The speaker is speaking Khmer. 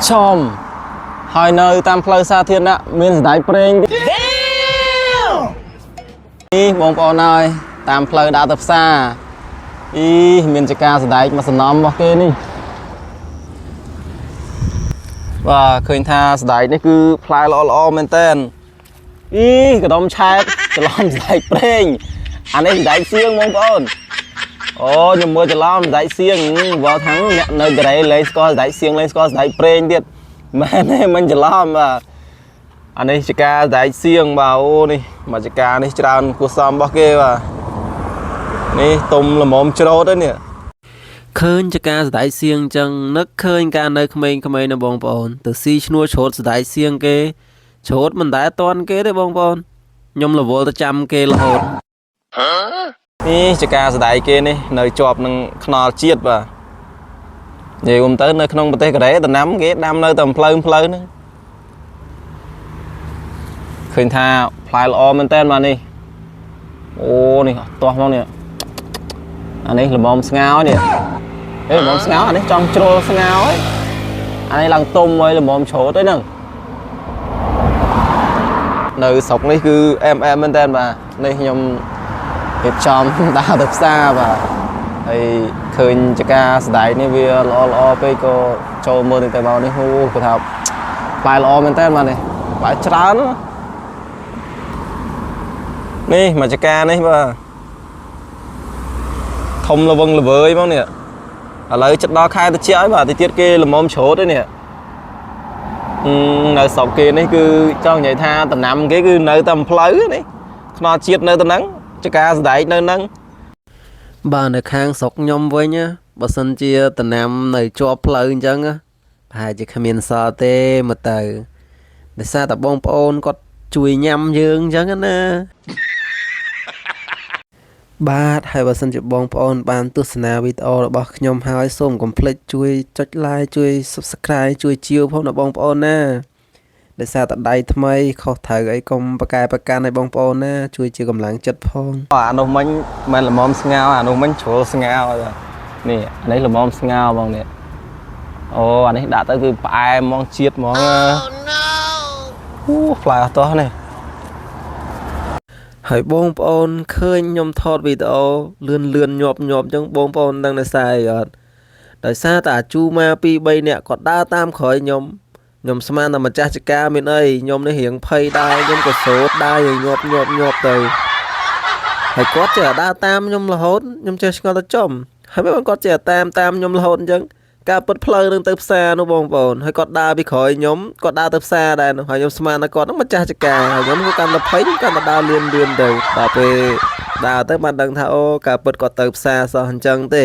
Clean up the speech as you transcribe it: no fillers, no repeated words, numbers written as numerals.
chom hai nơi tam phơi xa thiên ạ miền đại preng đi bông bò này tam phơi đã tập xa đi miền tây ca đại mà sân nóm ok đi và khơi tha đại này cứ phơi lo men tên đi cái đom chaiจะล้อมđại preng anh ấy đại siêng bông bò ô nhưng màจะล้อมđại siêng vào tháng nơi cái lấy score đại siêng lấy score đại prengទៀតមែនទេមិនច្រឡំបាទអានេះចកាដៃសៀងបាទអូនេះមកចកានេះច្រើនគួរសមរបស់គេបាទនេះទុំល្មមច្រូតហ្នឹងនេះឃើញចកាដៃសៀងអញ្ចឹងនឹកឃើញការនៅក្មេងៗណាបងប្អូនទៅស៊ីឈ្នួលច្រូតដៃសៀងគេច្រូតមិនដែលតន់គេទេបងប្អូនខ្ញុំរវល់ទៅចាំគេរហូតនេះចកាដៃគេនេះនៅជាប់នឹងខ្នល់ជាតិបាទនិយាយទៅនៅក្នុងប្រទេសកូរ៉េដំណាំគេដាំនៅតែផ្លូវហ្នឹងឃើញថាផ្លែល្អមែនតើបាទនេះអូនេះអត់ទាស់មកនេះអានេះល្មមស្ងោនេះល្មមស្ងោអានេះចង់ជ្រុលស្ងោហើយអានេះឡើងទុំហើយល្មមច្រូតទេហ្នឹងនៅស្រុកនេះគឺអែមមែនតើបាទនេះខ្ញុំរៀបចំដើរទៅផ្សារបាទហើយឃើញចកាស្ដាយនេះវាល្អពេកក៏ចូលមើលទៅមកនេះគាត់ថាផ្លែល្អមែនតើបាទនេះផ្លែច្រើននេះមកចកានេះបាទធំល្វឹងល្វើយមកនេះឥឡូវចិត្តដល់ខែត្រជាក់ហើយបាទទៅទៀតគេល្មមច្រូតហើយនេះនៅស្រុកគេនេះគឺចង់និយាយថាដំណាំគេគឺនៅតែផ្លូវនេះខ្នល់ជាតិនៅតែហ្នឹងចកាស្ដាយនៅហ្នឹងបាទនៅខាងស្រុកខ្ញុំវិញបើសិនជាដំណាំនៅជាប់ផ្លូវអញ្ចឹងប្រហែលជាគ្មានសល់ទេមកទៅដោយសារតែបងប្អូនគាត់ជួយញ៉ាំយើងអញ្ចឹងណាបាទហើយបើសិនជាបងប្អូនបានទស្សនាវីដេអូរបស់ខ្ញុំហើយសូមកុំភ្លេចជួយចុច like ជួយ subscribe ជួយជាវផងដល់បងប្អូនណាដោយសារតែដៃថ្មីខុសត្រូវអីកុំប្រកែប្រកាន់ឲ្យបងប្អូនណាជួយជាកម្លាំងចិត្តផងអានោះមិញមិនល្មមស្ងោអានោះមិញជ្រុលស្ងោនេះអានេះល្មមស្ងោបងនេះអូអានេះដាក់ទៅគឺផ្អែមហ្មងជាតិហ្មងអូផ្លែអត់តោះនេះហើយបងប្អូនឃើញខ្ញុំថតវីដេអូលឿនញាប់អញ្ចឹងបងប្អូនដឹងនៅសារអីអត់ដោយសារតែអាជូម៉ា 2-3 នាក់គាត់ដើរតាមក្រោយខ្ញុំស្មានតែម្ចាស់ចកាមានអីខ្ញុំនេះរៀងភ័យដែរខ្ញុំក៏សូត្រដែរញាប់ទៅហើយគាត់ចេះដើរតាមខ្ញុំរហូតខ្ញុំចេះឆ្ងល់ទៅចំហើយមិនគាត់ចេះតាមខ្ញុំរហូតអញ្ចឹងការពិតផ្លូវនឹងទៅផ្សារនោះបងប្អូនហើយគាត់ដើរពីក្រោយខ្ញុំគាត់ដើរទៅផ្សារដែរនោះហើយខ្ញុំស្មានថាគាត់នឹងម្ចាស់ចកាហើយខ្ញុំក៏កាន់តែភ័យកាន់តែដើរលឿនទៅដល់ពេលដើរទៅបានដឹងថាអូការពិតគាត់ទៅផ្សារសោះអញ្ចឹងទេ